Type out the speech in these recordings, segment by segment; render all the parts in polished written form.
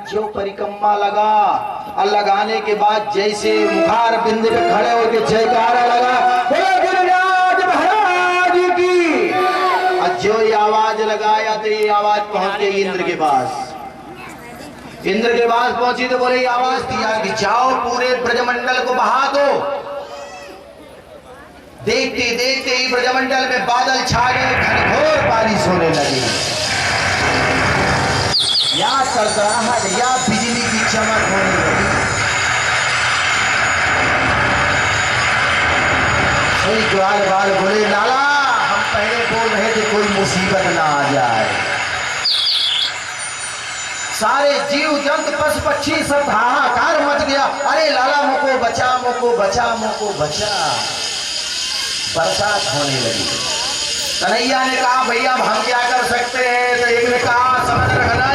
जो परिक्रमा लगा और लगाने के बाद जैसे मुखार बिंद पे खड़े होकर जयकारा लगा, बोलो गिरिराज महाराज की। और जो ये आवाज लगाया तो ये आवाज पहुंच गई इंद्र के पास। इंद्र के पास पहुंची तो बोले आवाज दिया कि जाओ पूरे ब्रजमंडल को बहा दो। देखते देखते ही ब्रजमंडल में बादल छा गए, घनघोर बारिश होने लगी। या सरसराहट या बिजली की चमक होने लगी। कोई ग्वाल बाल बोले लाला हम पहले बोल रहे थे कोई मुसीबत ना आ जाए। सारे जीव जंतु पशु पक्षी सब हाहाकार मच गया। अरे लाला मुझको बचा, मुझको बचा, मुझको बचा। बरसात होने लगी। कन्हैया ने कहा भैया हम क्या कर सकते हैं? तो एक ने कहा समझ रखना।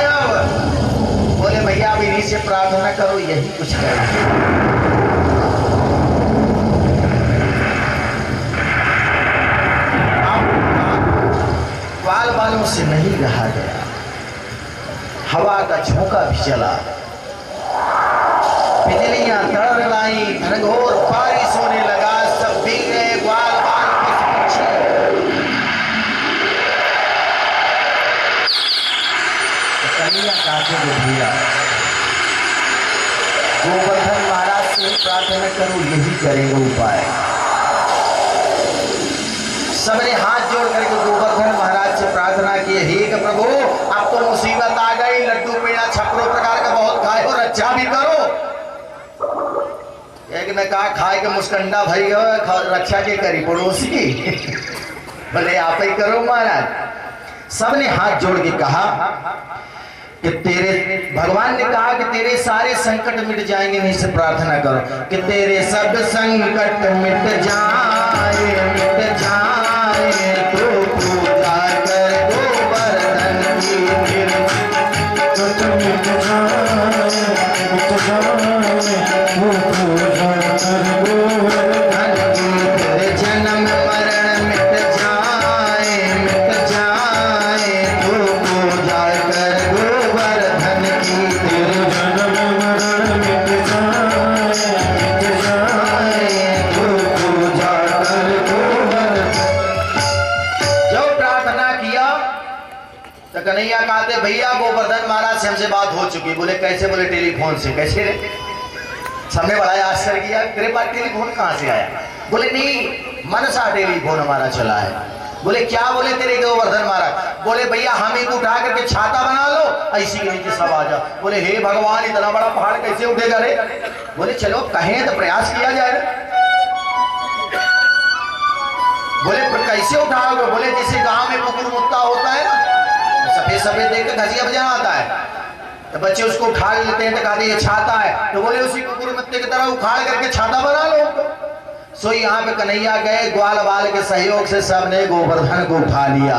बोले भैया अब इन्हीं से प्रार्थना करो, यही कुछ करो। बाल बालों से नहीं रहा गया। हवा का झोंका भी चला, बिजलियां तड़तड़ाई, घनघोर बारिश होने लगा। सब भीग गए, ग्वाल बाल पक्षी। कन्हैया कहते थे भैया गोवर्धन महाराज से प्रार्थना करो, यही करेगा उपाय। सबने हाथ जोड़ करके गोवर्धन महाराज से प्रार्थना की, हे प्रभु अब तो मुसीबत आ गई, लड्डू पेड़ा छपरो प्रकार का बहुत खाए और अच्छा भी करो। एक ने कहा खाए के मुस्कंडा भाई रक्षा के करी पड़ोसी बोले आप ही करो महाराज। सबने हाथ जोड़ के कहा कि तेरे भगवान ने कहा कि तेरे सारे संकट मिट जाएंगे, नहीं से प्रार्थना करो कि तेरे सब संकट मिट जाए, मिट जाए। तो पूजा कर गोवर्धन की, मिट जाए, मिट जाए। वो पूजा कर गोवर्धन की, तेरे जन्म मरण मिट जाए, मिट जाए। तो पूजा कर गोवर्धन की, तेरे जन्म मरण मिट जाए, मिट जाए। तो पूजा कर गोवर्धन। जब प्रार्थना किया तो कन्हैया कहते भैया गोवर्धन महाराज से हमसे बात हो चुकी। बोले कैसे? बोले टेलीफोन से। कैसे रे? सबने बड़ा आश्चर्य किया, तेरे पास टेलीफोन कहां से आया? बोले नहीं मनसा टेलीफोन हमारा चला है। बोले क्या? बोले तेरे गोवर्धन महाराज। बोले भैया हम ही को उठा करके छाता बना लो, ऐसी के नीचे सब आ जाओ। बोले हे भगवान इतना बड़ा पहाड़ कैसे उठेगा रे? बोले चलो कहें तो प्रयास किया जाए। बोले कैसे उठाओगे? बोले जैसे गांव में कुकुर मुत्ता होता है ना, सफेद सफेद देख के घसिया बजा आता है तो बच्चे उसको उठा लेते हैं तो कहते ये छाता है। तो बोले उसी कुकुर मुत्ते की तरह उखाड़ करके छाता बना लो। सो यहाँ पे कन्हैया गए, ग्वाल बाल के सहयोग से सबने गोवर्धन को उठा लिया।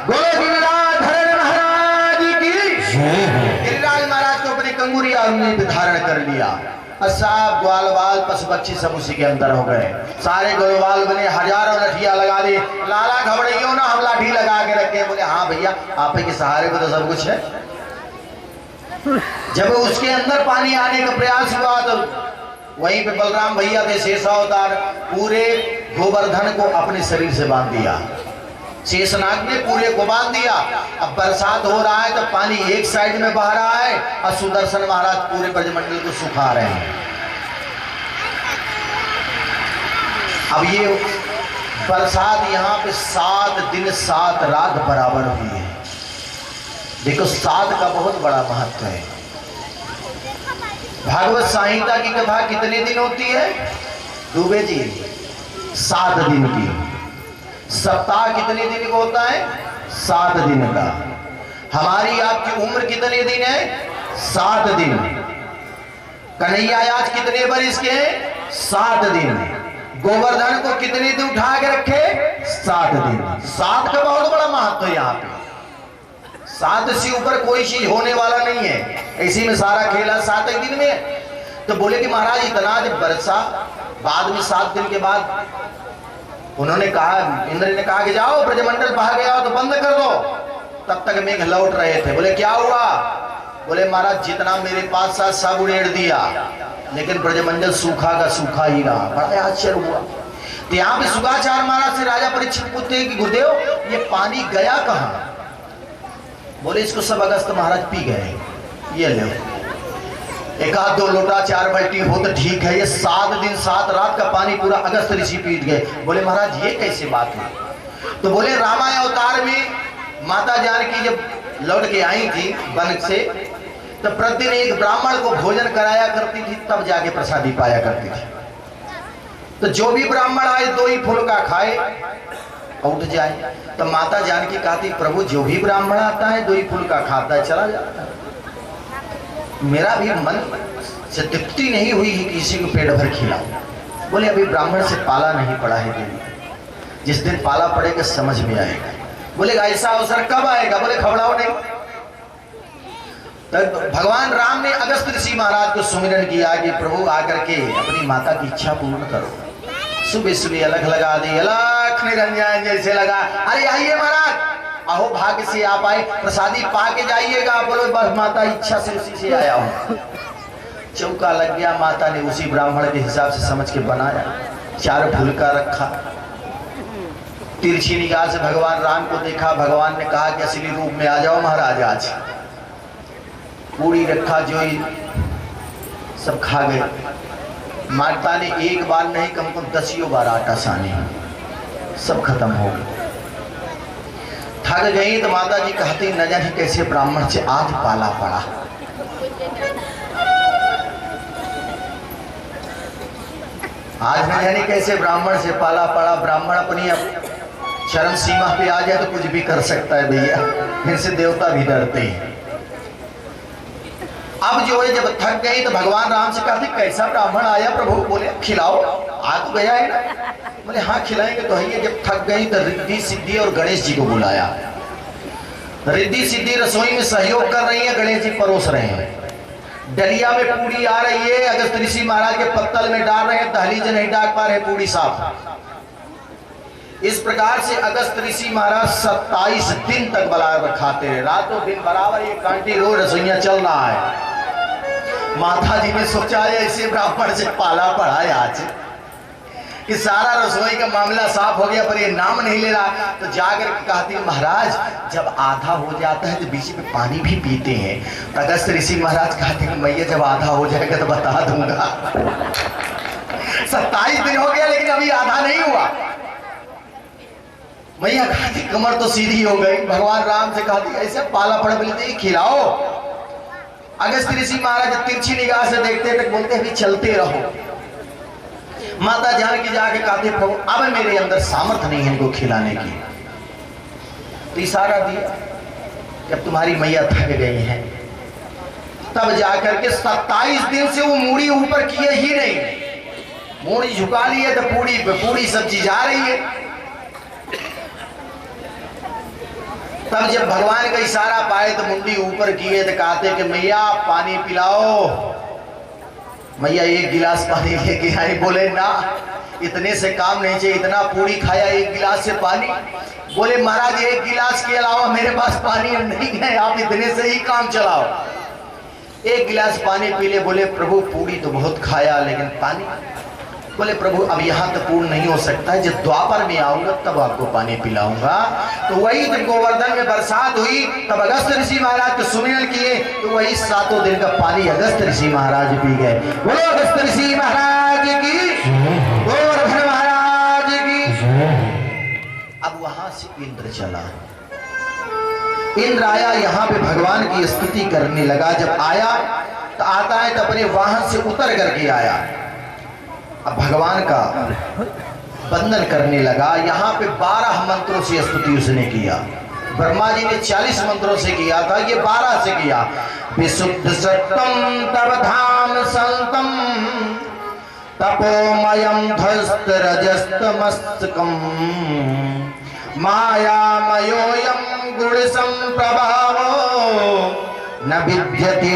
बोलो गिरिराज महाराज की। गिरिराज महाराज को अपनी कंगुरिया उन्हें धारण कर लिया और सब ग्वाल बाल पशु पक्षी सब उसी के अंदर हो गए। सारे गोलवाल बने, हजारों लाठियां लगा दी। लाला घबराइयो ना, हम लाठी लगा के रखे। बोले हाँ भैया आप ही के सहारे पे तो सब कुछ है। जब उसके अंदर पानी आने का प्रयास हुआ तो वहीं पे बलराम भैया थे शेषावतार, पूरे गोवर्धन को अपने शरीर से बांध दिया। शेषनाग ने पूरे को बांध दिया। अब बरसात हो रहा है तो पानी एक साइड में बह रहा है और सुदर्शन महाराज पूरे ब्रजमंडल को सुखा रहे हैं। अब ये बरसात यहाँ पे 7 दिन 7 रात बराबर हुई है। देखो 7 का बहुत बड़ा महत्व है। भागवत संहिता की कथा कितने दिन होती है दुबे जी? 7 दिन की। सप्ताह कितने दिन का होता है? 7 दिन का। हमारी आपकी उम्र कितने दिन है? 7 दिन। कन्हैया आज कितने वर्ष के हैं? 7 दिन। गोवर्धन को कितने दिन उठा के रखे? 7 दिन। 7 का बहुत बड़ा महत्व है यहाँ पे। 7 से ऊपर कोई चीज होने वाला नहीं है। इसी में सारा खेला 7 दिन में। तो बोले कि महाराज इतना जब बरसा, बाद में 7 दिन के बाद उन्होंने कहा, इंद्र ने कहा कि जाओ ब्रजमंडल बहा गया तो बंद कर दो। तब तक मेघ लौट रहे थे। बोले क्या हुआ? बोले महाराज जितना मेरे पास था सब उड़ेड़ दिया, लेकिन ब्रजमंडल सूखा का सूखा ही रहा। बड़ा आश्चर्य हुआ। तो यहाँ पे सुगाचार्य महाराज से राजा परीक्षित पूछते हैं कि गुरुदेव ये पानी गया कहाँ? बोले इसको सब अगस्त महाराज पी गए। ये ले एक आध दो लोटा 4 बाल्टी हो तो ठीक है, ये 7 दिन 7 रात का पानी पूरा अगस्त ऋषि पीट गए। बोले महाराज ये कैसे बात है? तो बोले रामायण अवतार में माता जानकी जब लौट के आई थी वन से, तो प्रतिदिन एक ब्राह्मण को भोजन कराया करती थी, तब जाके प्रसादी पाया करती थी। तो जो भी ब्राह्मण आए 2 ही फुल्का खाए उठ जाए। तो माता जानकी कहती प्रभु जो भी ब्राह्मण आता है 2 ही फुल्का खाता है चला जाता है। मेरा भी मन से तृप्ति नहीं हुई है किसी को पेट भर खिलाओ। बोले अभी ब्राह्मण से पाला नहीं पड़ा है देवी, जिस दिन पाला पड़ेगा समझ में आएगा। बोले ऐसा अवसर कब आएगा? बोले खबराओ नहीं। तो भगवान राम ने अगस्त ऋषि महाराज को सुमिरन किया कि प्रभु आकर के अपनी माता की इच्छा पूर्ण करो। सुबह सुबह अलग लगा दी, अलग निरंजन जैसे लगा। अरे आइए महाराज, अहो भाग्य से आप आए, प्रसादी पा के जाइएगा। बोलो बस माता इच्छा से उसी से आया हूँ। चौका लग गया, माता ने उसी ब्राह्मण के हिसाब से समझ के बनाया, 4 फुल्का रखा। तिरछी निगाह से भगवान राम को देखा। भगवान ने कहा कि असली रूप में आ जाओ महाराज। आज पूरी रखा, जो सब खा गए। माता ने एक बार नहीं कम से कम 10 बार आटा सानी, सब खत्म हो गए। थक गई तो माता जी कहती न जाने कैसे ब्राह्मण से आज पाला पड़ा। आज न जाने कैसे ब्राह्मण से पाला पड़ा। ब्राह्मण अपनी चरम सीमा पे आ जाए तो कुछ भी कर सकता है भैया, इनसे देवता भी डरते हैं। अब जो है जब थक गई तो भगवान राम से कहती कैसा ब्राह्मण आया प्रभु? बोले खिलाओ, आ तो गया है ना। बोले हाँ खिलाएंगे तो है। जब थक गई तो रिद्धि सिद्धि और गणेश जी को बुलाया। रिद्धि सिद्धि रसोई में सहयोग कर रही है, गणेश जी परोस रहे हैं। डलिया में पूरी आ रही है, अगस्त ऋषि महाराज के पत्तल में डाल रहे हैं, दहलीज नहीं डाल पा रहे पूरी साफ। इस प्रकार से अगस्त ऋषि महाराज 27 दिन तक बराबर खाते रहे, रातों दिन बराबर ये कांटी रोज रसोइया चल रहा है। माता जी ने सोचा ऐसे ब्राह्मण से पाला पड़ा आज कि सारा रसोई का मामला साफ हो गया, पर ये नाम नहीं ले रहा। तो जाकर कहती महाराज जब आधा हो जाता है तो बीच में पानी भी पीते हैं। तो अगस्त ऋषि महाराज कहते हैं मैया जब आधा हो जाएगा तो बता दूंगा। 27 दिन हो गया लेकिन अभी आधा नहीं हुआ। मैया कहती कमर तो सीधी हो गई। भगवान राम से कहती ऐसे पाला पड़ बोलते खिलाओ। अगस्त ऋषि महाराज तिरछी निगाह से देखते तक बोलते अभी चलते रहो। माता जानकी जाके कहते प्रभु अब मेरे अंदर सामर्थ्य नहीं है इनको खिलाने की। तो इशारा दिया जब तुम्हारी मैया थक गई है तब जाकर के 27 दिन से वो मूड़ी ऊपर किए ही नहीं। मूड़ी झुका ली है तो पूरी पे पूरी सब्जी जा रही है। तब जब भगवान का इशारा पाए तो मुंडी ऊपर किए तो कहते कि मैया पानी पिलाओ। मैया 1 गिलास पानी लेके आई। बोले ना इतने से काम नहीं चाहिए, इतना पूरी खाया 1 गिलास से पानी। बोले महाराज 1 गिलास के अलावा मेरे पास पानी नहीं है, आप इतने से ही काम चलाओ। 1 गिलास पानी पी ले। बोले प्रभु पूरी तो बहुत खाया लेकिन पानी? बोले प्रभु अब यहाँ तो पूर्ण नहीं हो सकता है, जब द्वापर में आऊंगा तब आपको पानी पिलाऊंगा। तो वही जब गोवर्धन में बरसात हुई तब अगस्त ऋषि महाराज को सुमिरन किए तो वही 7 दिन का पानी अगस्त ऋषि महाराज पी गए। बोलो अगस्त ऋषि महाराज की, गोवर्धन महाराज की। अब वहां से इंद्र चला। इंद्र आया, यहाँ पे भगवान की स्तुति करने लगा। जब आया तो आता है तो अपने वाहन से उतर करके आया। अब भगवान का वंदन करने लगा। यहाँ पे 12 मंत्रों से स्तुति उसने किया। ब्रह्मा जी ने 40 मंत्रों से किया था, ये 12 से किया। विशुद्ध सत्तम तव धाम संतम तपोमयम ध्वस्त रजस्तमस्तकम मायामयोयम गुण संप्रभावो न विद्यते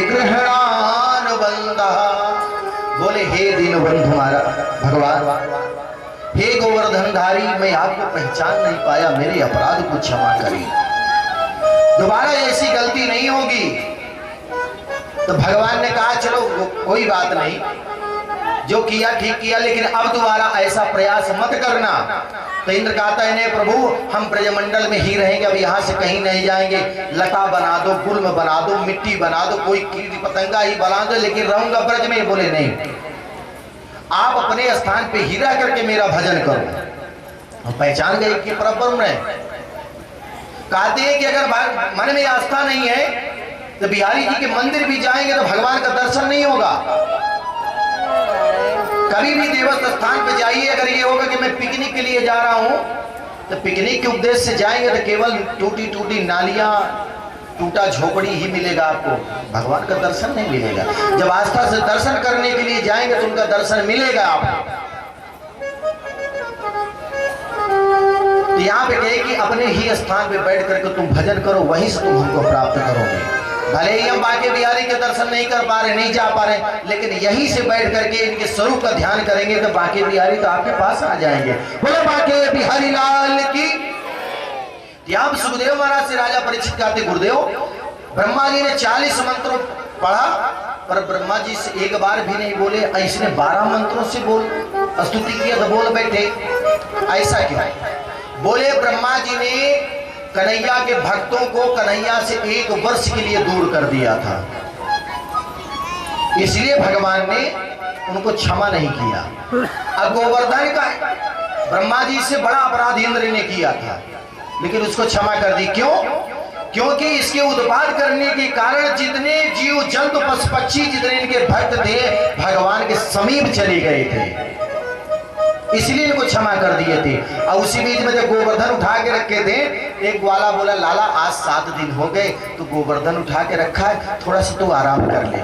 गृहणानुबंधः। बोले हे दीनबंधु भगवान, हे गोवर्धनधारी, मैं आपको पहचान नहीं पाया, मेरे अपराध को क्षमा करिए, दोबारा ऐसी गलती नहीं होगी। तो भगवान ने कहा चलो कोई बात नहीं, जो किया ठीक किया, लेकिन अब दोबारा ऐसा प्रयास मत करना। तो इंद्र कहता है नहीं प्रभु, हम ब्रजमंडल में ही रहेंगे, अब यहाँ से कहीं नहीं जाएंगे। लता बना दो, गुल्म बना दो, मिट्टी बना दो, कोई कीट पतंगा ही बना दो, लेकिन रहूंगा ब्रज में। बोले नहीं, आप अपने स्थान पे ही रह करके मेरा भजन करो। हम पहचान गए कि परब्रह्म है। कहते हैं कि अगर मन में आस्था नहीं है तो बिहारी जी के मंदिर भी जाएंगे तो भगवान का दर्शन नहीं होगा। कभी भी देवस्थ स्थान पे जाइए, अगर ये होगा कि मैं पिकनिक के लिए जा रहा हूं, तो पिकनिक के उद्देश्य से जाएंगे तो केवल टूटी टूटी नालियां, टूटा झोपड़ी ही मिलेगा आपको, भगवान का दर्शन नहीं मिलेगा। जब आस्था से दर्शन करने के लिए जाएंगे तो उनका दर्शन मिलेगा आपको। तो यहाँ पे कहे कि अपने ही स्थान पे बैठ करके तुम भजन करो, वहीं से तुम हमको प्राप्त करोगे। भले ही हम बांके बिहारी के दर्शन नहीं कर पा रहे, नहीं जा पा रहे, लेकिन यहीं से बैठ करके इनके स्वरूप का ध्यान करेंगे तो बांके बिहारी तो आपके पास आ जाएंगे। बोले बांके बिहारी लाल की। यहाँ सुखदेव महाराज से राजा परीक्षित कहते, गुरुदेव ब्रह्मा जी ने 40 मंत्रों पढ़ा, पर ब्रह्मा जी से एक बार भी नहीं बोले। इसने 12 मंत्रों से बोल स्तुति किया तो बोल बैठे, ऐसा क्यों? बोले ब्रह्मा जी ने कन्हैया के भक्तों को कन्हैया से 1 वर्ष के लिए दूर कर दिया था, इसलिए भगवान ने उनको क्षमा नहीं किया। अब गोवर्धन का ब्रह्मा जी से बड़ा अपराध इंद्र ने किया था, लेकिन उसको क्षमा कर दी। क्यों? क्योंकि इसके उत्पाद करने के कारण जितने जीव जंतु पशु पक्षी जितने इनके भक्त थे भगवान के समीप चले गए थे, इसलिए इनको क्षमा कर दिए थे। और उसी बीच में जब गोवर्धन उठा के रखे थे, एक ग्वाला बोला लाला आज 7 दिन हो गए तो गोवर्धन उठा के रखा है, थोड़ा सा तू आराम कर ले।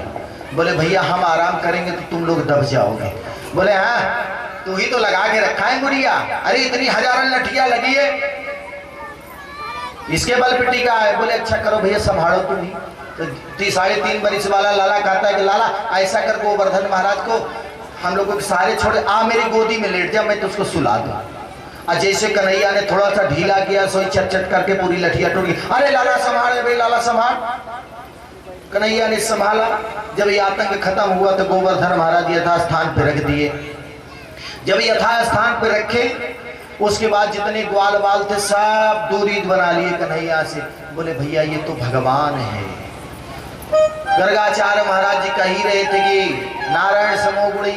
बोले भैया हम आराम करेंगे तो तुम लोग दब जाओगे। बोले हाँ तू ही तो लगा के रखा है गुड़िया, अरे इतनी हजारों लठिया लगी है, इसके बल पे टिका है। बोले अच्छा करो भैया संभालो तुम ही। तो 3.5 बरिस वाला लाला कहता है कि लाला ऐसा कर गोवर्धन महाराज को हम लोगों के सारे छोड़े, आ मेरी गोदी में लेट जा, मैं तो उसको सुला दूं। और जैसे कन्हैया ने थोड़ा सा ढीला किया, सोई चट चट करके पूरी लठिया टूट गई। अरे लाला संभाल भाई, लाला संभाल। कन्हैया ने संभाला। जब ये आतंक खत्म हुआ तो गोवर्धन महाराज यथास्थान पे रख दिए। जब यथास्थान पे रखे उसके बाद जितने ग्वाल बाल थे सब दूरी बना लिए कन्हैया से। बोले भैया ये तो भगवान है। गर्गाचार्य महाराज जी कह ही रहे थे कि नारायण समोगुणी।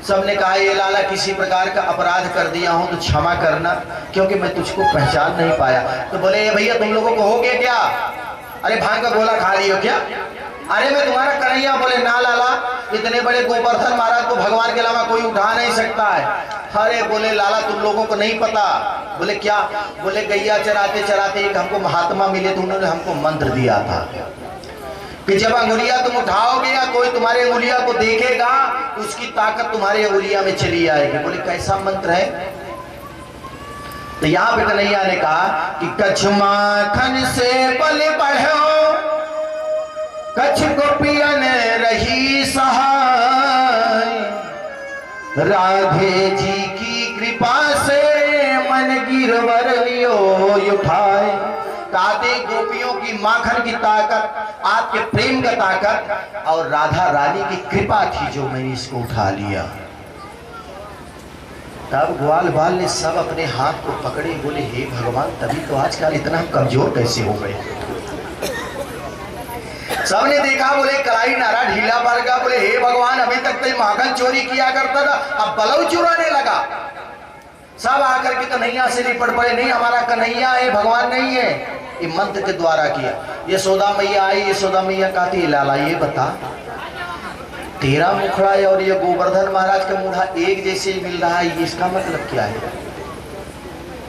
सबने कहा ये लाला किसी प्रकार का अपराध कर दिया हूं तो क्षमा करना, क्योंकि मैं तुझको पहचान नहीं पाया। तो बोले ये भैया तुम लोगों को हो गया क्या? अरे भांग का गोला खा रही हो क्या? अरे मैं तुम्हारा कन्हैया। बोले ना लाला, इतने बड़े गोवर्धन महाराज को भगवान के अलावा कोई उठा नहीं सकता है। अरे बोले लाला तुम लोगों को नहीं पता। बोले क्या? बोले गैया चराते चराते एक हमको महात्मा मिले तो उन्होंने हमको मंत्र दिया था कि जब अंगुलिया तुम उठाओगे या कोई तुम्हारे अंगुलिया को देखेगा उसकी ताकत तुम्हारे अंगुलिया में चली आएगी। बोले कैसा मंत्र है? तो यहाँ पे कन्हैया ने कहा कि कछ माखन से बल बढ़ो, कछ गोपियन रही सहाय, राधे जी की कृपा से मन गिरवर लियो उठाए। काते गोपियों की माखन की ताकत, आपके प्रेम का ताकत और राधा रानी की कृपा थी जो मैंने इसको उठा लिया। तब ग्वाल बाल ने सब अपने हाथ को पकड़े, बोले हे भगवान तभी तो आजकल इतना हम कमजोर कैसे हो गए। सबने देखा, बोले कलाई नारा ढीला पड़ गया। बोले हे भगवान अभी तक तो माखन चोरी किया करता था, अब बलव चुराने लगा। सब आकर के कन्हैया से लिपट पड़े, नहीं हमारा कन्हैया है, भगवान नहीं है। ये मंत्र के द्वारा किया। यशोदा मैया आई, यशोदा मैया कहती लाला ये बता तेरा मुखड़ा है और ये गोवर्धन महाराज का मुखड़ा एक जैसे मिल रहा है, इसका मतलब क्या है?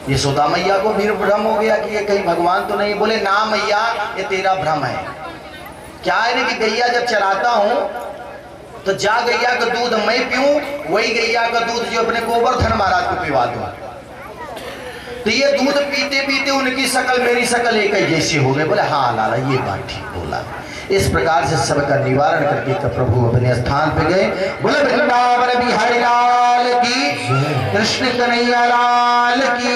यशोदा मैया को भी भ्रम हो गया कि ये कहीं भगवान तो नहीं। बोले ना मैया ये तेरा भ्रम है। क्या है ना कि गैया जब चराता हूं तो जा गैया का दूध मैं पीऊं, वही गैया का दूध जो अपने गोवर्धन महाराज को पिवा दूं। तो ये दूध पीते पीते उनकी शकल मेरी शकल एक ही जैसी हो गई। बोले हाँ लाला ये बात ठीक बोला। इस प्रकार से सबका निवारण करके तो प्रभु अपने स्थान पे गए। बोले वृंदावन बिहारी लाल की, कृष्ण कन्हैया लाल की,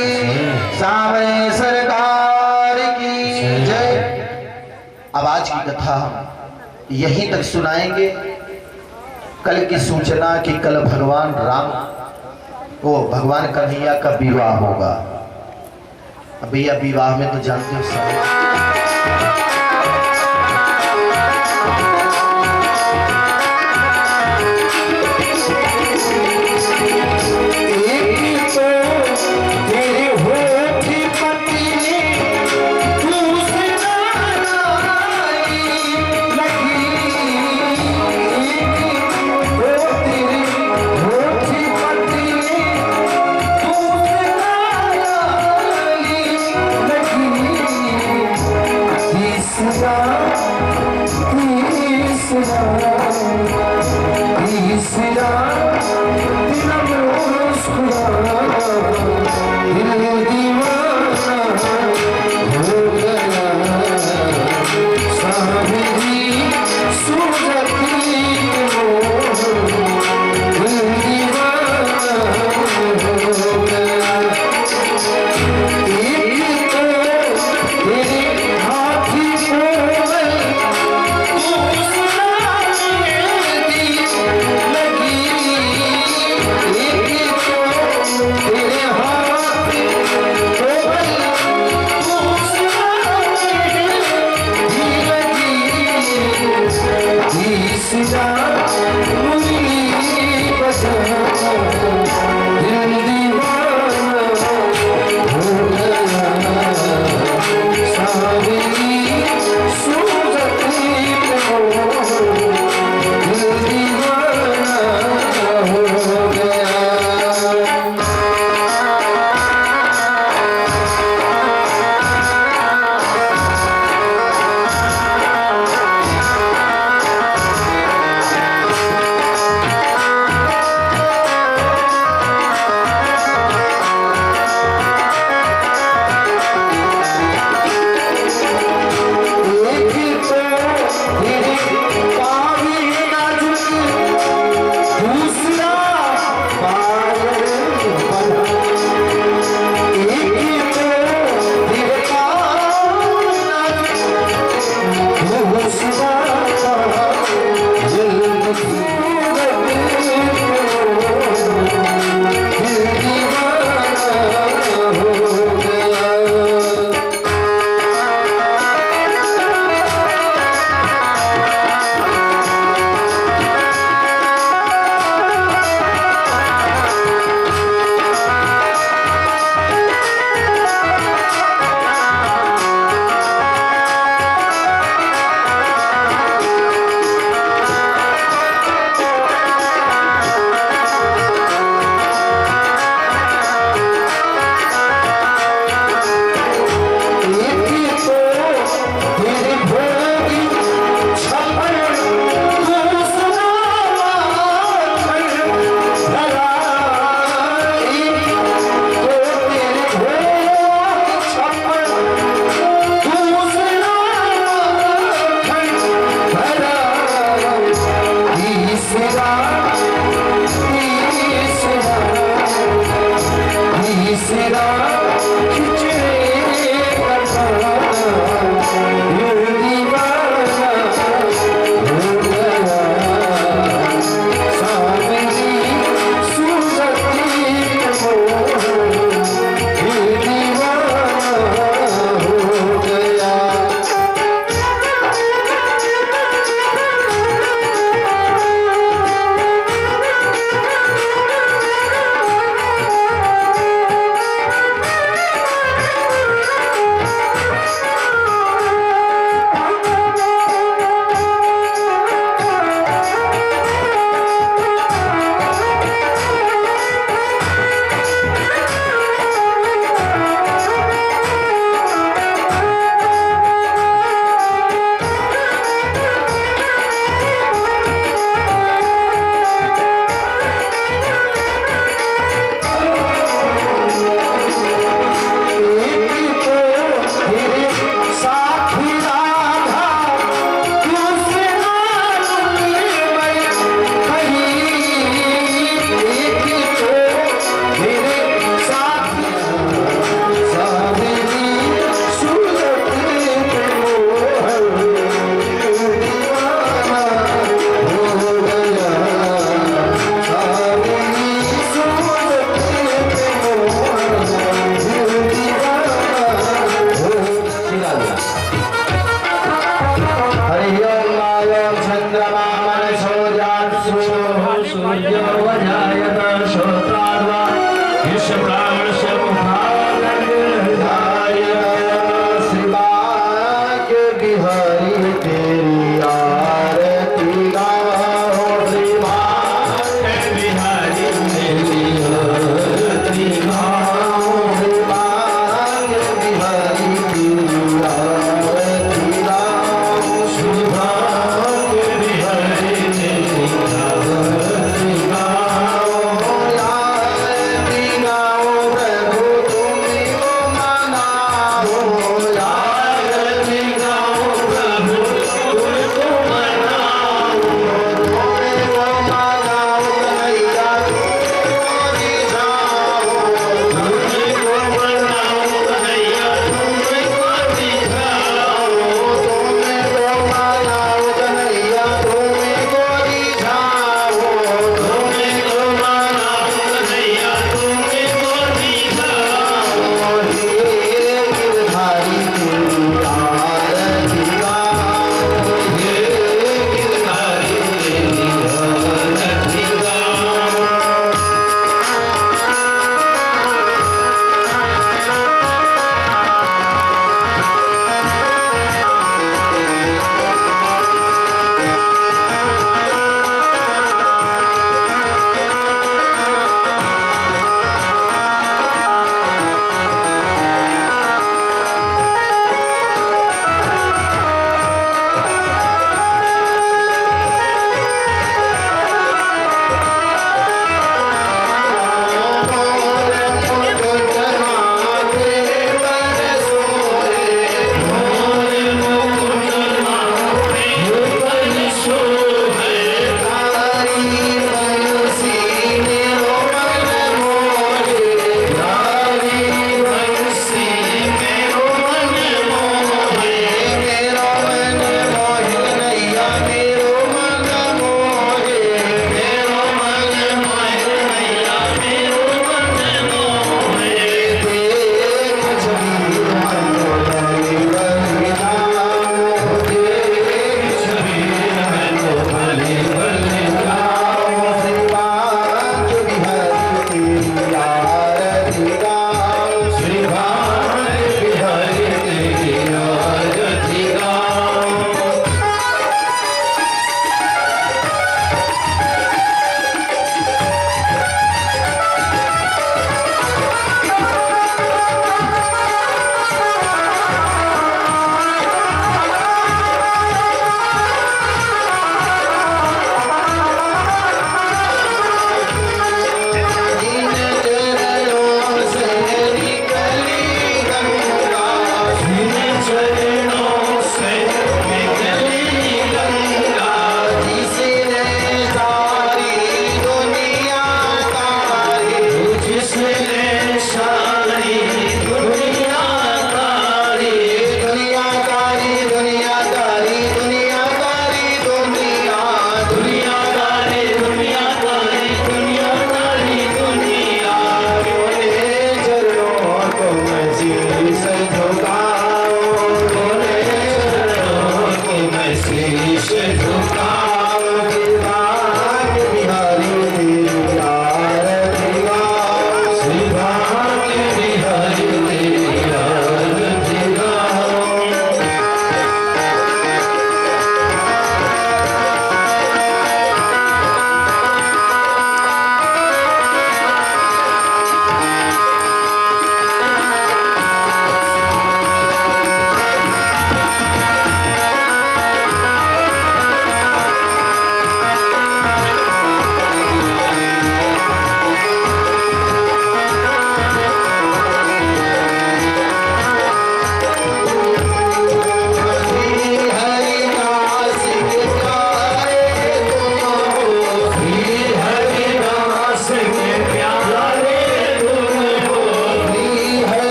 सावरे सरकार की जय। अब आज की कथा हम यहीं तक सुनाएंगे। कल की सूचना कि कल भगवान राम भगवान कन्हैया का विवाह होगा। अब भैया विवाह में तो जानते हो सब दिल दीवाना हो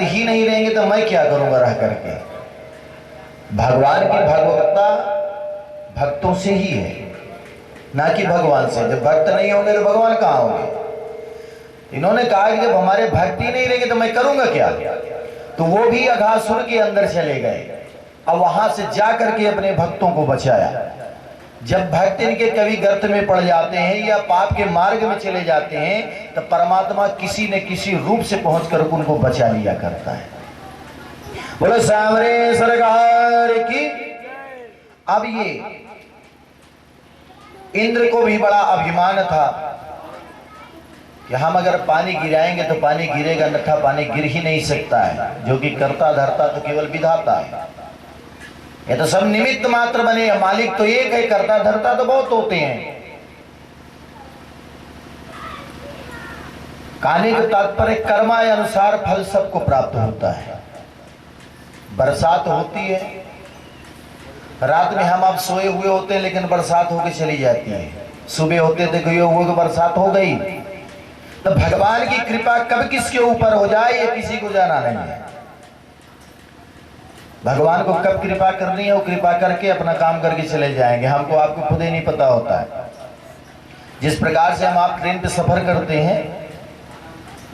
ही नहीं रहेंगे तो मैं क्या करूंगा रह करके। भगवान की भगवत्ता भक्तों से ही है, ना कि भगवान से। जब भक्त नहीं होंगे तो भगवान कहाँ होंगे। इन्होंने कहा कि जब हमारे भक्ति नहीं रहेंगे तो मैं करूंगा क्या। तो वो भी अघासुर के अंदर चले गए और वहां से जा करके अपने भक्तों को बचाया। जब भक्त इनके कभी गर्त में पड़ जाते हैं या पाप के मार्ग में चले जाते हैं तो परमात्मा किसी न किसी रूप से पहुंचकर उनको बचा लिया करता है। बोलो सांवरे सरकार की। अब ये इंद्र को भी बड़ा अभिमान था कि हम अगर पानी गिराएंगे तो पानी गिरेगा, अन्यथा पानी गिर ही नहीं सकता है। जो कि करता धरता तो केवल विधाता है। ये तो सब निमित्त मात्र बने, मालिक तो एक है, करता धरता तो बहुत होते हैं। कहने का तात्पर्य कर्मा अनुसार फल सबको प्राप्त होता है। बरसात होती है, रात में हम आप सोए हुए होते हैं लेकिन बरसात होकर चली जाती है। सुबह होते देखो हुए बरसात हो गई। तो भगवान की कृपा कब किसके ऊपर हो जाए ये किसी को जाना नहीं है। भगवान को कब कृपा करनी है वो कृपा करके अपना काम करके चले जाएंगे। हमको आपको खुद ही नहीं पता होता है। जिस प्रकार से हम आप ट्रेन पे सफर करते हैं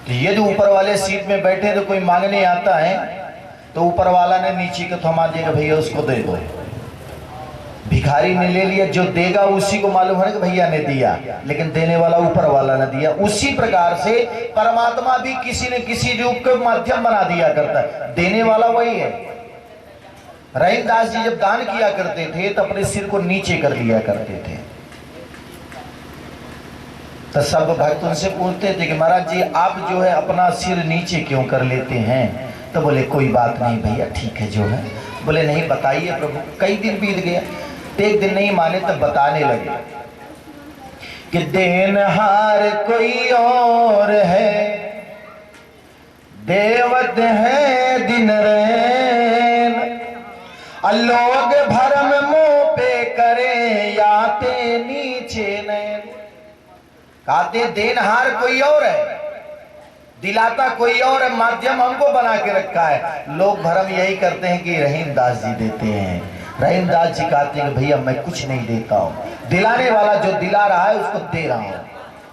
तो यदि ऊपर वाले सीट में बैठे तो कोई मांगने आता है तो ऊपर वाला ने नीचे को थमा देगा, भैया उसको दे दो। भिखारी ने ले लिया, जो देगा उसी को मालूम है कि भैया ने दिया, लेकिन देने वाला ऊपर वाला ने दिया। उसी प्रकार से परमात्मा भी किसी न किसी रूप का माध्यम बना दिया करता है। देने वाला वही है। रहीमदास जी जब दान किया करते थे तो अपने सिर को नीचे कर लिया करते थे। तो सब भक्त उनसे पूछते थे कि महाराज जी आप जो है अपना सिर नीचे क्यों कर लेते हैं। तो बोले कोई बात नहीं भैया, ठीक है जो है। बोले नहीं बताइए प्रभु। कई दिन बीत गया, एक दिन नहीं माने तो बताने लगे कि देनहार कोई और है, देवत है दिन रैन, लोग भरम मुंह पे करे याते नीचे नैन। कहते देनहार कोई और है, दिलाता कोई और है, माध्यम हमको बना के रखा है। लोग भरम यही करते हैं कि रहीमदास जी देते हैं। रहीमदास जी कहते हैं कि भैया मैं कुछ नहीं देता हूं, दिलाने वाला जो दिला रहा है उसको दे रहा हूं,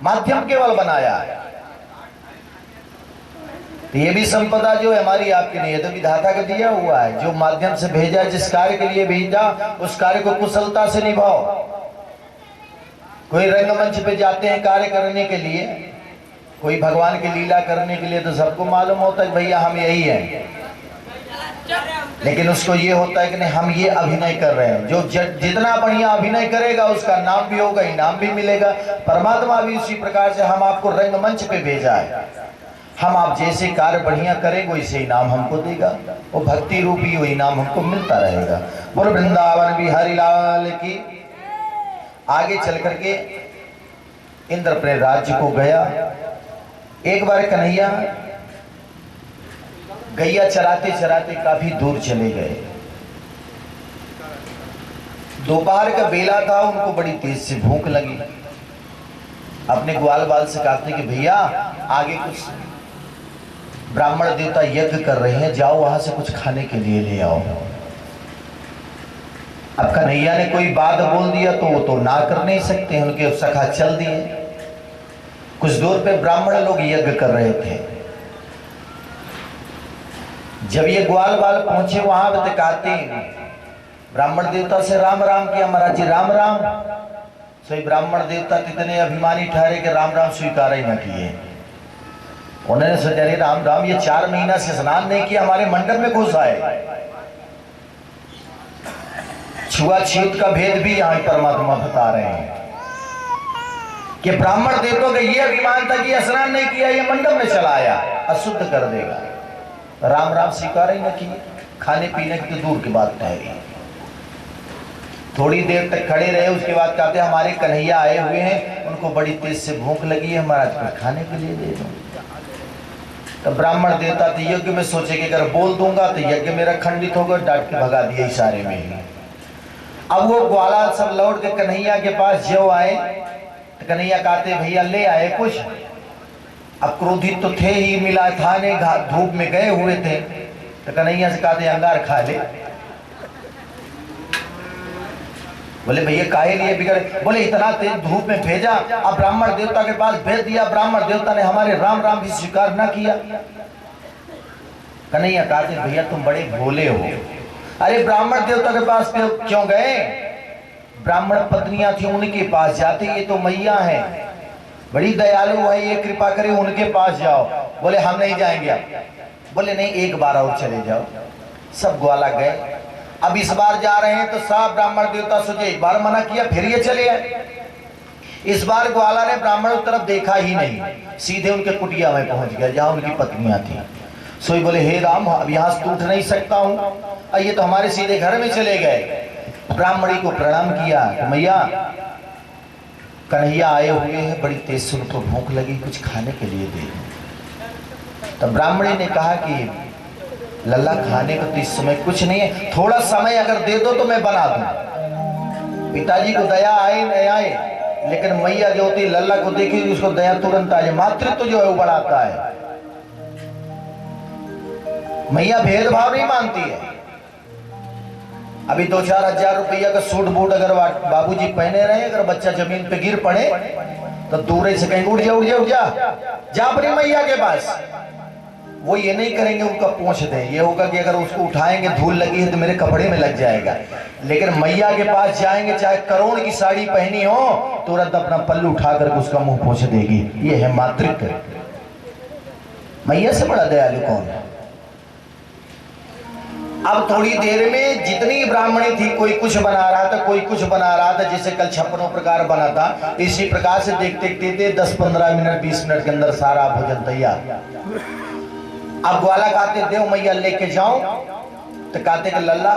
माध्यम केवल बनाया है। तो ये भी संपदा जो है हमारी आपकी नहीं है, तो विधाता का दिया हुआ है। जो माध्यम से भेजा, जिस कार्य के लिए भेजा उस कार्य को कुशलता से निभाओ। कोई रंगमंच पे जाते हैं कार्य करने के लिए, कोई भगवान की लीला करने के लिए, तो सबको मालूम होता है भैया हम यही हैं। लेकिन उसको ये होता है कि नहीं हम ये अभिनय कर रहे हैं। जो जितना बढ़िया अभिनय करेगा उसका नाम भी होगा, इनाम भी मिलेगा। परमात्मा भी उसी प्रकार से हम आपको रंगमंच पे भेजा है, हम आप जैसे कार्य बढ़िया करेंगे वैसे इनाम हमको देगा, वो भक्ति रूपी वो इनाम हमको मिलता रहेगा। बोल वृंदावन बिहारी लाल की। आगे चल करके इंद्र अपने राज्य को गया। एक बार कन्हैया गैया चराते चराते काफी दूर चले गए। दोपहर का बेला था, उनको बड़ी तेज से भूख लगी। अपने ग्वाल बाल से कहते कि भैया आगे कुछ ब्राह्मण देवता यज्ञ कर रहे हैं, जाओ वहां से कुछ खाने के लिए ले आओ। अब कन्हैया ने कोई बात बोल दिया तो वो तो ना कर नहीं सकते, उनके सखा चल दिए। कुछ दूर पे ब्राह्मण लोग यज्ञ कर रहे थे। जब ये ग्वाल बाल पहुंचे वहां पे कहते ब्राह्मण देवता से राम राम किया। महाराज जी राम राम। सही ब्राह्मण देवता कितने अभिमानी ठहरे कि राम राम स्वीकार ही न किए। उन्होंने सोचा अरे राम राम, ये 4 महीना से स्नान नहीं किया, हमारे मंडप में घुस आए। छुआछूत का भेद भी यहाँ परमात्मा बता रहे हैं कि ब्राह्मण देवताओं का ये अभिमान था कि स्नान नहीं किया, ये मंडप में चला आया, अशुद्ध कर देगा। राम राम स्वीकार ही न किए, खाने पीने की तो दूर की बात ठहरी। थोड़ी देर तक खड़े रहे, उसके बाद कहते हमारे कन्हैया आए हुए हैं, उनको बड़ी तेज से भूख लगी है, महाराज कुछ खाने के लिए दे दो। तो ब्राह्मण देवता तो यज्ञ में सोचे कि अगर बोल दूंगा तो यज्ञ मेरा खंडित होगा, डांट के भगा दिया इशारे में ही। अब वो ग्वाला सब लौट के कन्हैया के पास जो आए तो कन्हैया कहते भैया ले आए कुछ। अब क्रोधित तो थे ही, मिला था नहीं, धूप में गए हुए थे। तो कन्हैया से कहते अंगार खा ले। बोले भैया काहे लिए बिगड़े? बोले इतना तेज धूप में भेजा, अब ब्राह्मण देवता के पास भेज दिया, ब्राह्मण देवता ने हमारे राम राम भी स्वीकार न किया। कन्हैया कहते भैया तुम बड़े भोले हो। अरे ब्राह्मण देवता के पास क्यों गए? ब्राह्मण पत्नियां थी उनके पास जाते, ये तो मैया है, बड़ी दयालु है, ये कृपा करे उनके पास जाओ। बोले हम नहीं जाएंगे। अब बोले नहीं एक बार और चले जाओ। सब ग्वाला गए। अब इस बार जा रहे हैं तो सब ब्राह्मण देवता सोचे एक बार मना किया फिर ये चले आए। इस बार ग्वाला ने ब्राह्मणों की तरफ देखा ही नहीं, सीधे उनके कुटिया में पहुंच गया जहां उनकी पत्नियां थी। सोई बोले हे राम अब यहां से उठ नहीं सकता हूं, ये तो हमारे सीधे घर में चले गए। ब्राह्मणी को प्रणाम किया तो मैया कन्हैया आए हुए हैं, बड़ी तेज से उनको भूख लगी, कुछ खाने के लिए दे। तब ब्राह्मणी ने कहा कि लल्ला खाने को तो इस समय कुछ नहीं है, थोड़ा समय अगर दे दो तो मैं बना दूं। पिताजी को दया आए नहीं आए, लेकिन मैया जो होती लल्ला को देखी उसको दया तुरंत आ जाए। मातृत्व जो है वो बढ़ाता है। मैया भेदभाव नहीं मानती है। अभी 2-4 हजार रुपया का सूट बूट अगर बाबूजी पहने रहे, अगर बच्चा जमीन पे गिर पड़े तो दूर से कहेंगे उठ जा उठ जा उठ जा अपनी मैया के पास। वो ये नहीं करेंगे उनका पूछ दे, ये होगा कि अगर उसको उठाएंगे धूल लगी है तो मेरे कपड़े में लग जाएगा। लेकिन मैया के पास जाएंगे, चाहे करोड़ की साड़ी पहनी हो, तुरंत अपना पल्लू उठा करके उसका मुंह पोंछ देगी। ये है मातृत्व। मैया से बड़ा दयालु कौन है? अब थोड़ी देर में जितनी ब्राह्मणी थी, कोई कुछ बना रहा था, कोई कुछ बना रहा था, जैसे कल 56 प्रकार बना था, इसी प्रकार से देखते देखते 10-15 मिनट 20 मिनट के अंदर सारा भोजन तैयार। अब ग्वाला कहते देव मैया लेके जाओ, तो कहते कि लल्ला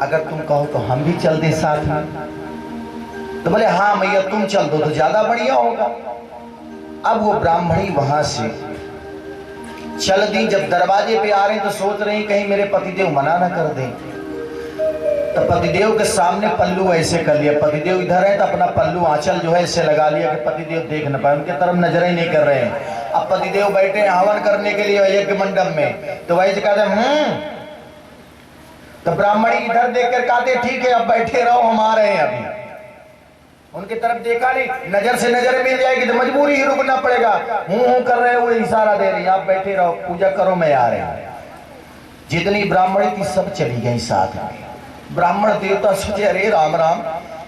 अगर तुम कहो तो हम भी चल दे साथ में। तो बोले हाँ मैया तुम चल दो तो ज्यादा बढ़िया होगा। अब वो ब्राह्मणी वहां से चल दी। जब दरवाजे पे आ रहे तो सोच रही कहीं मेरे पतिदेव मना ना कर दें। तो पतिदेव के सामने पल्लू ऐसे कर लिया, पतिदेव इधर है तो अपना पल्लू आंचल जो है ऐसे लगा लिया कि पतिदेव देख न पाए, उनके तरफ नजर ही नहीं कर रहे हैं। अब पतिदेव बैठे हवन करने के लिए यज्ञ मंडप में, तो वही से कहते तो ब्राह्मणी इधर देखकर कहते ठीक है अब बैठे रहो, हम आ रहे हैं। अभी उनकी तरफ देखा नहीं, नजर से नजर मिल जाएगी तो मजबूरी ही रुकना पड़ेगा। हूं कर रहे हो, इशारा दे रही आप बैठे रहो, पूजा करो, मैं आ रहे हैं। जितनी ब्राह्मणी थी सब चली गई साथ में। ब्राह्मण देवता सोचे अरे राम राम,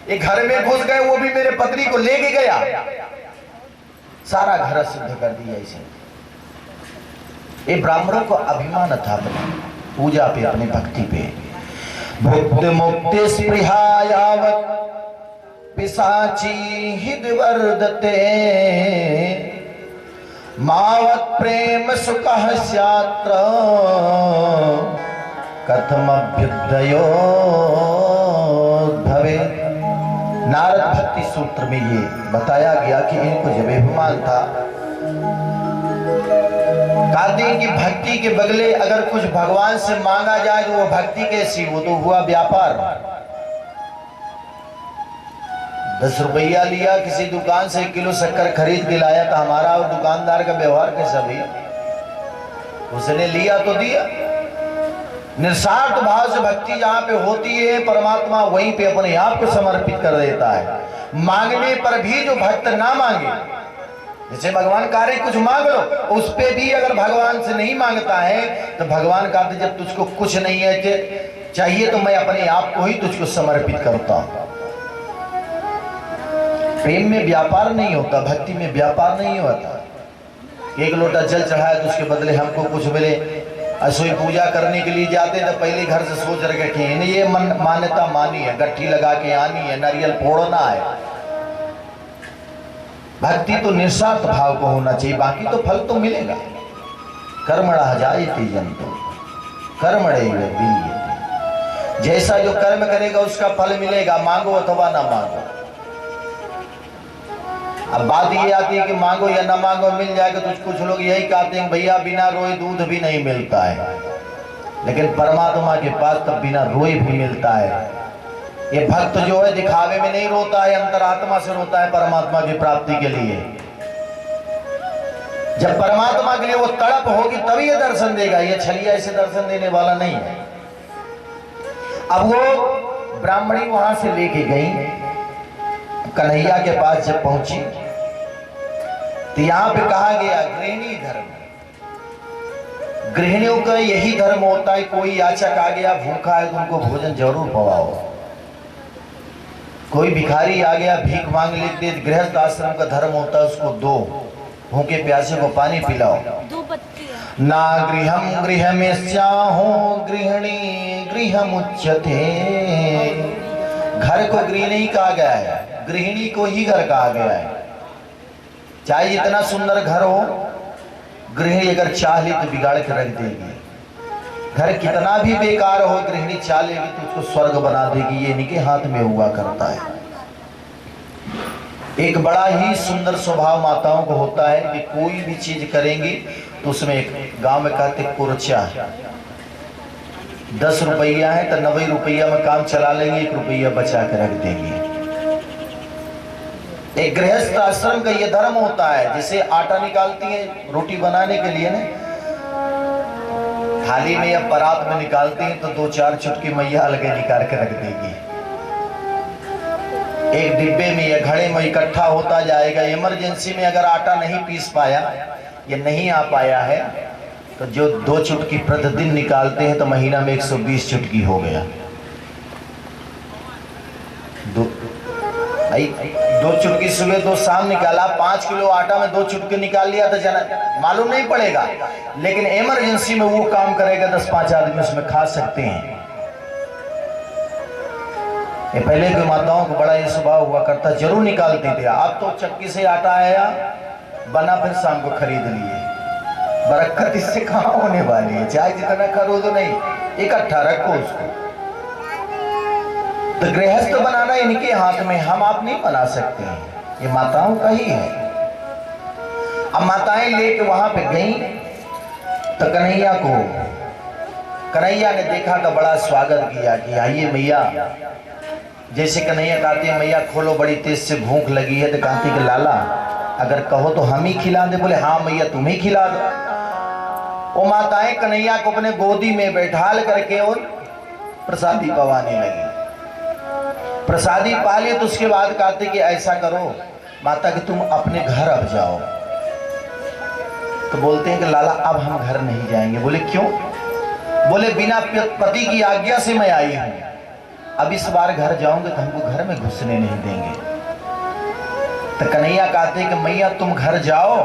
एक घर में घुस गए, वो भी मेरे पत्नी को लेके गया, सारा घर सिद्ध कर दिया इसे। ये ब्राह्मणों को अभिमान था। पूजा पे, अपनी भक्ति पे। बुद्ध मुक्ति स्पृहायावत पिशाची हृदय वर्धते, मावत प्रेम सुखः स्यात्र कथमभ्युदयो भवेत्। नारद भक्ति सूत्र में ये बताया गया कि इनको जब अभिमान था, कहते हैं कि भक्ति के बदले अगर कुछ भगवान से मांगा जाए तो वो भक्ति कैसी, वो तो हुआ व्यापार। 10 रुपया लिया किसी दुकान से, 1 किलो शक्कर खरीद के लाया, तो हमारा और दुकानदार का व्यवहार कैसा भैया? उसने लिया तो दिया। निस्वार्थ भाव से भक्ति जहां पे होती है, परमात्मा वहीं पे अपने आप को समर्पित कर देता है। मांगने पर भी जो भक्त ना मांगे, जैसे भगवान कार्य कुछ मांग लो, उस पे भी अगर भगवान से नहीं मांगता है तो भगवान कहते जब तुझको कुछ नहीं है चाहिए तो मैं अपने आप को ही तुझको समर्पित करता हूं। प्रेम में व्यापार नहीं होता, भक्ति में व्यापार नहीं होता। 1 लोटा जल चढ़ाया तो उसके बदले हमको कुछ मिले। असोई पूजा करने के लिए जाते तो पहले घर से सोच रखे हैं ये मान्यता मानी है, गट्ठी लगा के आनी है, नारियल फोड़ना है। भक्ति तो निस्वार्थ भाव को होना चाहिए, बाकी तो फल तो मिलेगा। कर्मणः जायते जन्तु कर्मणैव विलीयते। जैसा जो कर्म करेगा उसका फल मिलेगा, मांगो अथवा ना मांगो। अब बात ये आती है कि मांगो या ना मांगो मिल जाएगा, तो कुछ लोग यही कहते हैं भैया बिना रोए दूध भी नहीं मिलता है, लेकिन परमात्मा के पास तब बिना रोए भी मिलता है। ये भक्त जो है दिखावे में नहीं रोता है, अंतरात्मा से रोता है परमात्मा की प्राप्ति के लिए। जब परमात्मा के लिए वो तड़प होगी तभी ये दर्शन देगा, ये छलिया इसे दर्शन देने वाला नहीं है। अब वो ब्राह्मणी वहां से लेके गई, कन्हैया के पास जब पहुंची तो यहां पे कहा गया गृहिणी धर्म। गृहिणियों का यही धर्म होता है, कोई याचक आ गया भूखा है तो उनको भोजन जरूर पवाओ। कोई भिखारी आ गया भीख मांग लेते, गृहस्थ आश्रम का धर्म होता है उसको दो, भूखे प्यासे को पानी पिलाओ। ना गृहम गृहमेस्याहो गृहिणी गृहमुच्यते। घर को गृहिणी कहा गया है, गृहिणी को ही घर कहा गया है। चाहे जितना सुंदर घर हो, गृहिणी अगर चाह ली तो बिगाड़ के रख देगी। घर कितना भी बेकार हो, गृहिणी चाह लेगी तो उसको स्वर्ग बना देगी। ये इनके हाथ में हुआ करता है। एक बड़ा ही सुंदर स्वभाव माताओं को होता है कि कोई भी चीज करेंगी तो उसमें एक गांव में कहते कुर्चा, 10 रुपया है तो 90 रुपया में काम चला लेंगे, 1 रुपया बचा के रख देंगे। एक गृहस्थ आश्रम का ये धर्म होता है। जैसे आटा निकालती है रोटी बनाने के लिए ना, थाली में या परात में निकालती है तो 2-4 चुटकी मैया अलगे निकाल के रख देगी। एक डिब्बे में या घड़े में इकट्ठा होता जाएगा। इमरजेंसी में अगर आटा नहीं पीस पाया या नहीं आ पाया है तो जो 2 चुटकी प्रतिदिन निकालते हैं तो महीना में 120 चुटकी हो गया। 2 चुटकी सुबह 2 शाम निकाला, 5 किलो आटा में 2 चुटकी निकाल लिया तो जना मालूम नहीं पड़ेगा, लेकिन इमरजेंसी में वो काम करेगा 10-5 आदमी उसमें खा सकते हैं। ये पहले की माताओं को बड़ा ये स्वभाव हुआ करता, जरूर निकालते थे। आप तो चक्की से आटा आया बना फिर शाम को खरीद लिए। बरकत इससे कहाँ होने वाली है? चाहे जितना करो तो नहीं, इकट्ठा रखो उसको। तो गृहस्थ बनाना इनके हाथ में, हम आप नहीं बना सकते हैं, ये माताओं का ही है। अब माताएं लेके वहां पे गई तो कन्हैया ने देखा तो बड़ा स्वागत किया कि आइए मैया। जैसे कन्हैया कहते हैं मैया खोलो, बड़ी तेज से भूख लगी है, तो कहती कि लाला अगर कहो तो हम ही खिला दे। बोले हाँ मैया तुम ही खिला दो। वो माताएं कन्हैया को अपने गोदी में बैठाल करके और प्रसादी पवाने लगी। प्रसादी पा लिए तो उसके बाद कहते कि ऐसा करो माता कि तुम अपने घर अब जाओ। तो बोलते हैं कि लाला अब हम घर नहीं जाएंगे। बोले क्यों? बोले बिना पति की आज्ञा से मैं आई हूं, अब इस बार घर जाऊंगे तो हमको घर में घुसने नहीं देंगे। तो कन्हैया कहते कि मैया तुम घर जाओ,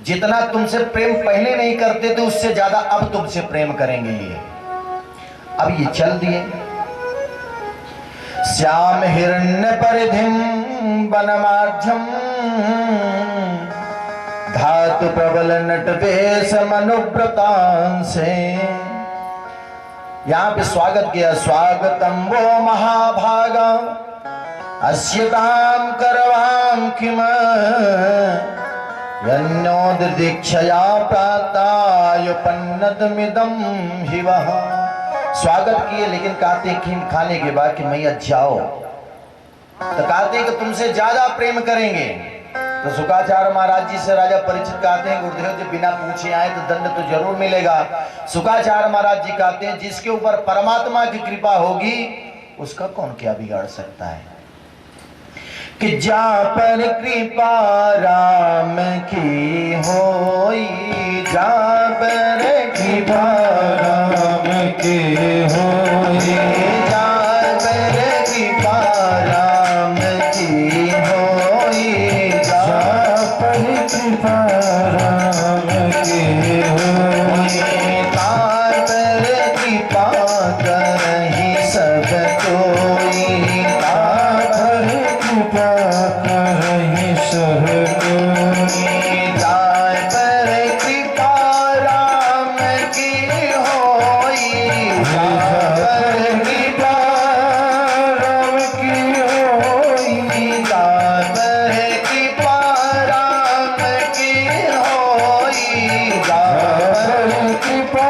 जितना तुमसे प्रेम पहले नहीं करते थे उससे ज्यादा अब तुमसे प्रेम करेंगे ये। अब ये चल दिए। श्याम हिरण्य परिधिम वनमाध्यम धातु प्रबल नट वेश मनुव्रतांसे। यहां पे स्वागत किया, स्वागतम वो महाभागा अस्यताम करवाम किम यन्योदीक्षया प्रातायुपन्नतमिदं हि वः। स्वागत किए लेकिन कहते खाने के बाद कि मैया जाओ, तो कहते कि तुमसे ज्यादा प्रेम करेंगे। तो शुक्राचार्य महाराज जी से राजा परीक्षित कहते हैं गुरुदेव जी बिना पूछे आए तो दंड तो जरूर मिलेगा। शुक्राचार्य महाराज जी कहते हैं जिसके ऊपर परमात्मा की कृपा होगी उसका कौन क्या बिगाड़ सकता है। कि जा पर कृपा राम की होई, जा पर कृपा राम की होई, जा पर कृपा राम की होई, जा पर कृपा राम की होई, तार पर कृपा करहि सब कोई, तार पर कृपा करहि सब कोई, तार पर कृपा राम की होई, तार पर कृपा राम की होई, तार पर कृपा राम की होई, तार पर कृपा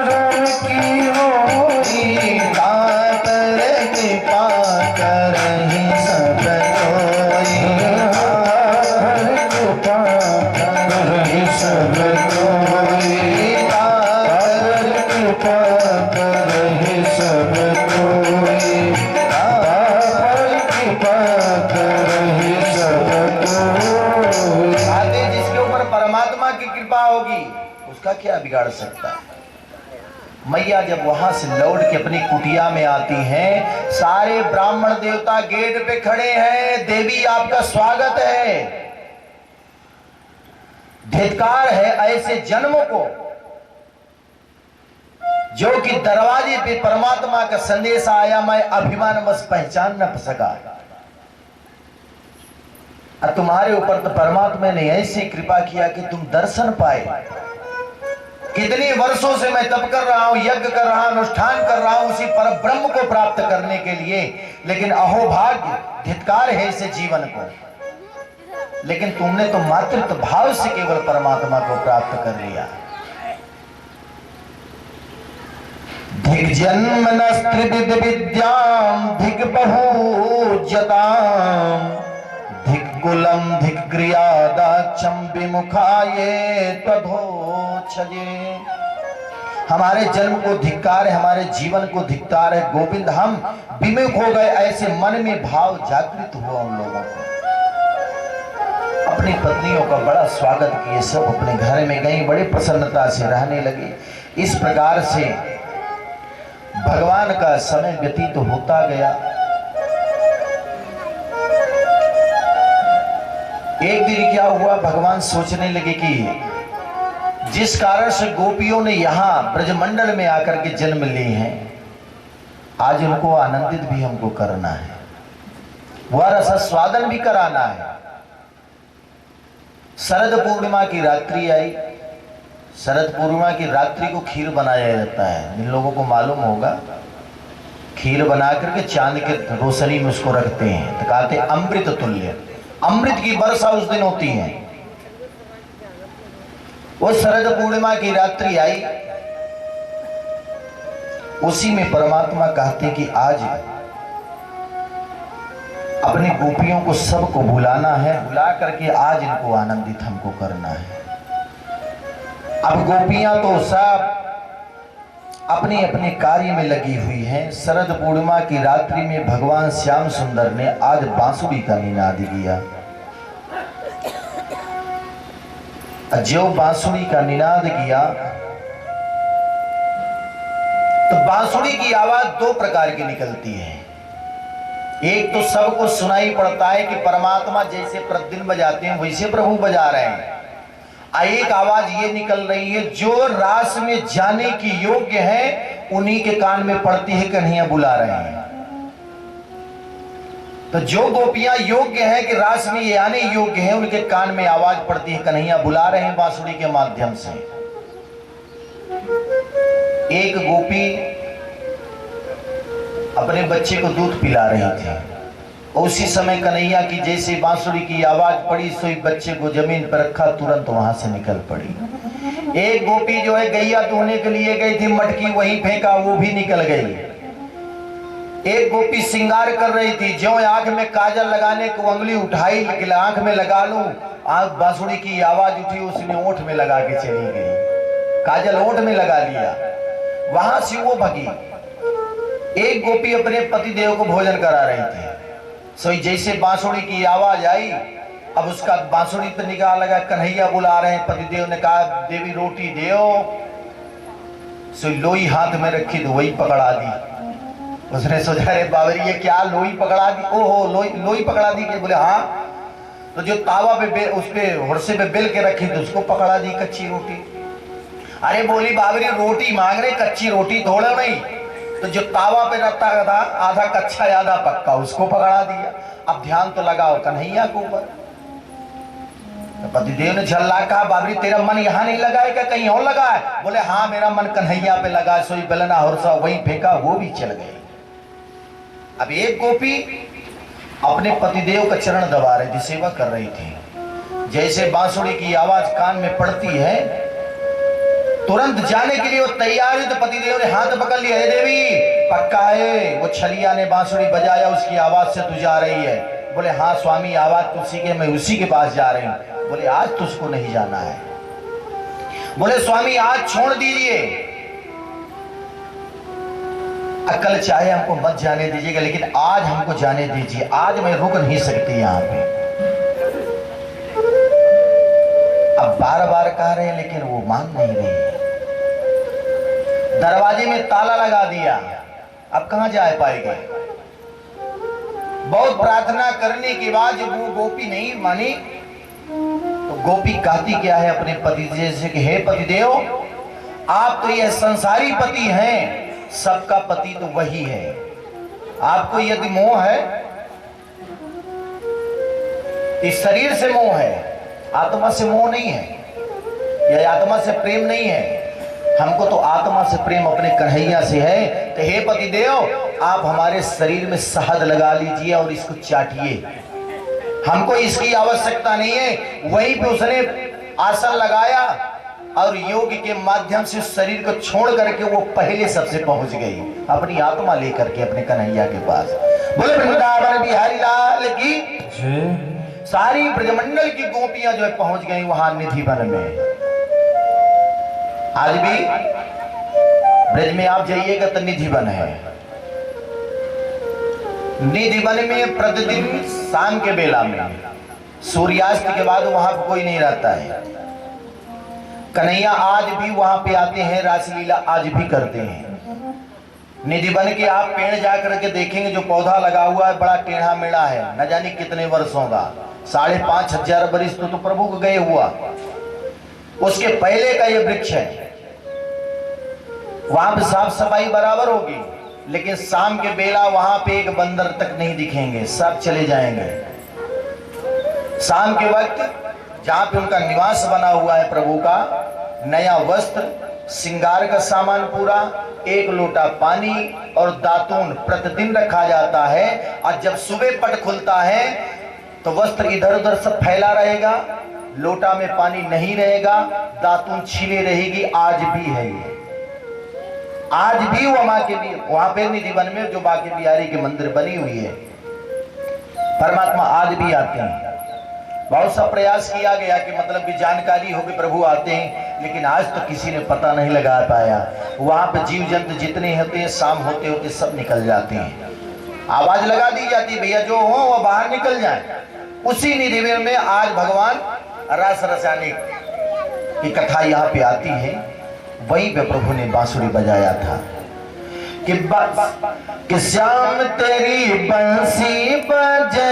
राम की होई, तार पर कृपा करहि सब कोई, तार कृपा करहि सब कोई, तार कृपा करहि सब कोई, तार कृपा करहि सब कोई। आगे जिसके ऊपर परमात्मा की कृपा होगी उसका क्या बिगाड़ सकता है। मैया जब वहां से लौट के अपनी कुटिया में आती हैं, सारे ब्राह्मण देवता गेट पे खड़े हैं। देवी आपका स्वागत है, धिक्कार है ऐसे जन्म को जो कि दरवाजे पे परमात्मा का संदेश आया, मैं अभिमान बस पहचान न सका। और तुम्हारे ऊपर तो परमात्मा ने ऐसी कृपा किया कि तुम दर्शन पाए। कितने वर्षों से मैं तप कर रहा हूं, यज्ञ कर रहा हूं, अनुष्ठान कर रहा हूं उसी पर ब्रह्म को प्राप्त करने के लिए, लेकिन अहोभाग्य, धिक्कार है इसे जीवन को। लेकिन तुमने तो मातृत्व भाव से केवल परमात्मा को प्राप्त कर लिया। धिक जन्मनस्त्रिविध विद्याम धिक बहुजताम धिक कुलम धिक क्रियादाक्षम विमुखाये तथोच्छजे। हमारे जन्म को धिक्कार है, हमारे जीवन को धिक्कार है गोविंद, हम विमुख हो गए। ऐसे मन में भाव जागृत हुआ उन लोगों को। अपनी पत्नियों का बड़ा स्वागत किए, सब अपने घर में गई, बड़ी प्रसन्नता से रहने लगी। इस प्रकार से भगवान का समय व्यतीत होता गया। एक दिन क्या हुआ, भगवान सोचने लगे कि जिस कारण से गोपियों ने यहाँ ब्रजमंडल में आकर के जन्म ली हैं, आज उनको आनंदित भी हमको करना है, वह रसास्वादन भी कराना है। शरद पूर्णिमा की रात्रि आई। शरद पूर्णिमा की रात्रि को खीर बनाया जाता है, जिन लोगों को मालूम होगा। खीर बना करके चांद के रोशनी में उसको रखते हैं, तो कहते हैं अमृत तुल्य, अमृत की वर्षा उस दिन होती है। वो शरद पूर्णिमा की रात्रि आई, उसी में परमात्मा कहते कि आज अपनी गोपियों को सबको बुलाना है, बुला करके आज इनको आनंदित हमको करना है। अब गोपियां तो सब अपने अपने कार्य में लगी हुई हैं। शरद पूर्णिमा की रात्रि में भगवान श्याम सुंदर ने आज बांसुरी का निनाद किया। जो बांसुरी का निनाद किया तो बांसुरी की आवाज दो प्रकार की निकलती है। एक तो सबको सुनाई पड़ता है कि परमात्मा जैसे प्रतिदिन बजाते हैं वैसे प्रभु बजा रहे हैं, एक आवाज ये निकल रही है, जो रास में जाने की योग्य है उन्हीं के कान में पड़ती है, कन्हैया बुला रहे हैं। तो जो गोपियां योग्य है कि रास में ये आने योग्य है, उनके कान में आवाज पड़ती है, कन्हैया बुला रहे हैं बांसुरी के माध्यम से। एक गोपी अपने बच्चे को दूध पिला रही थी। उसी समय कन्हैया की जैसे बांसुरी की आवाज पड़ी, सोई बच्चे को जमीन पर रखा, तुरंत वहां से निकल पड़ी। एक गोपी जो है गैया धोने के लिए गई थी, मटकी वहीं फेंका, वो भी निकल गई। एक गोपी श्रृंगार कर रही थी, जो आंख में काजल लगाने को उंगली उठाई, आंख में लगा लूं, आंख बांसुरी की आवाज उठी, उसने ओठ में लगा के चली गई, काजल ओठ में लगा लिया, वहां से वो भगी। एक गोपी अपने पतिदेव को भोजन करा रही थी, सो जैसे बांसुरी की आवाज आई, अब उसका बांसुरी पर निगाह लगा, कन्हैया बुला रहे हैं। पतिदेव ने कहा, देवी रोटी देओ। सो लोई हाथ में रखी तो वही पकड़ा दी। उसने सोचा, रे बाबरी ये क्या लोई पकड़ा दी, ओहो लोई पकड़ा दी। बोले हाँ। तो जो तावा पे उस पे हुरसे पे बेल के रखी थी उसको पकड़ा दी, कच्ची रोटी। अरे बोली बाबरी रोटी मांग रहे, कच्ची रोटी थोड़ा नहीं। तो जो तावा पे रखता था आधा कच्चा आधा पक्का, उसको पकड़ा दिया। अब ध्यान तो लगाओ कन्हैया के ऊपर। तो पतिदेव ने झल्ला कहा, बाबरी तेरा मन यहाँ नहीं लगा है क्या, कहीं और लगा है? बोले हाँ मेरा मन कन्हैया पे लगा, सोई बेलना हुरसा वहीं फेंका, वो भी चल गई। अब एक गोपी अपने पतिदेव का चरण दबा रही थी, सेवा कर रही थी। जैसे बांसुरी की आवाज कान में पड़ती है, तुरंत जाने के लिए वो तैयार है। तो पतिदेव ने हाथ पकड़ लिया, हे देवी पक्का है? वो छलिया ने बांसुरी बजाया, उसकी आवाज से तू जा रही है? बोले हाँ स्वामी, आवाज तुलसी के, मैं उसी के पास जा रही हूँ। बोले आज तुझको नहीं जाना है। बोले स्वामी आज छोड़ दीजिए, अकल चाहे हमको मत जाने दीजिएगा, लेकिन आज हमको जाने दीजिए, आज मैं रुक नहीं सकती यहाँ पे। अब बार बार कह रहे हैं लेकिन वो मान नहीं रही है। दरवाजे में ताला लगा दिया, अब कहां जा पाएगी? बहुत प्रार्थना करने के बाद जब वो गोपी नहीं मानी, तो गोपी कहती क्या है अपने पति से कि हे पतिदेव, आप तो यह संसारी पति हैं, सबका पति तो वही है। आपको यदि मोह है, इस शरीर से मोह है, आत्मा से मोह नहीं है, या आत्मा से प्रेम नहीं है। हमको तो आत्मा से प्रेम अपने कन्हैया से है। तो हे पतिदेव आप हमारे शरीर में शहद लगा लीजिए और इसको चाटिए, हमको इसकी आवश्यकता नहीं है। वहीं पे उसने आसन लगाया और योग के माध्यम से शरीर को छोड़ करके वो पहले सबसे पहुंच गई, अपनी आत्मा लेकर के अपने कन्हैया के पास। बोले वृंदावन बिहारी लाल की। सारी ब्रजमंडल की गोपियां जो है पहुंच गई वहां निधि वन में। आज भी ब्रज में आप जाइएगा तो निधि वन है। निधि वन में प्रतिदिन शाम के बेला में सूर्यास्त के बाद वहां पर कोई नहीं रहता है। कन्हैया आज भी वहां पे आते हैं, रासलीला आज भी करते हैं। निधि वन के आप पेड़ जाकर के देखेंगे, जो पौधा लगा हुआ है बड़ा टेढ़ा मेढ़ा है, न जाने कितने वर्षों का, 5,500 वर्ष तो प्रभु को गए हुआ। उसके पहले का ये वृक्ष है, वहां पे साफ सफाई बराबर होगी, लेकिन शाम के बेला वहां पे एक बंदर तक नहीं दिखेंगे, सब चले जाएंगे। शाम के वक्त जहां पे उनका निवास बना हुआ है प्रभु का, नया वस्त्र, श्रृंगार का सामान पूरा, एक लोटा पानी और दातून प्रतिदिन रखा जाता है। और जब सुबह पट खुलता है तो वस्त्र इधर उधर सब फैला रहेगा, लोटा में पानी नहीं रहेगा, दातून छिले रहेगी। आज भी है ये, आज भी वहां पे निधि वन में जो बांके बिहारी की मंदिर बनी हुई है, परमात्मा आज भी आते हैं। बहुत सा प्रयास किया गया कि मतलब कि जानकारी हो कि प्रभु आते हैं, लेकिन आज तो किसी ने पता नहीं लगा पाया। वहां पे जीव जंतु जितने होते हैं, शाम होते होते सब निकल जाते हैं। आवाज लगा दी जाती है, भैया जो हो वो बाहर निकल जाए। उसी निधि वन में आज भगवान रस रसायनिक की कथा यहाँ पे आती है। वहीं पे प्रभु ने बांसुरी बजाया था कि श्याम तेरी बंसी बजे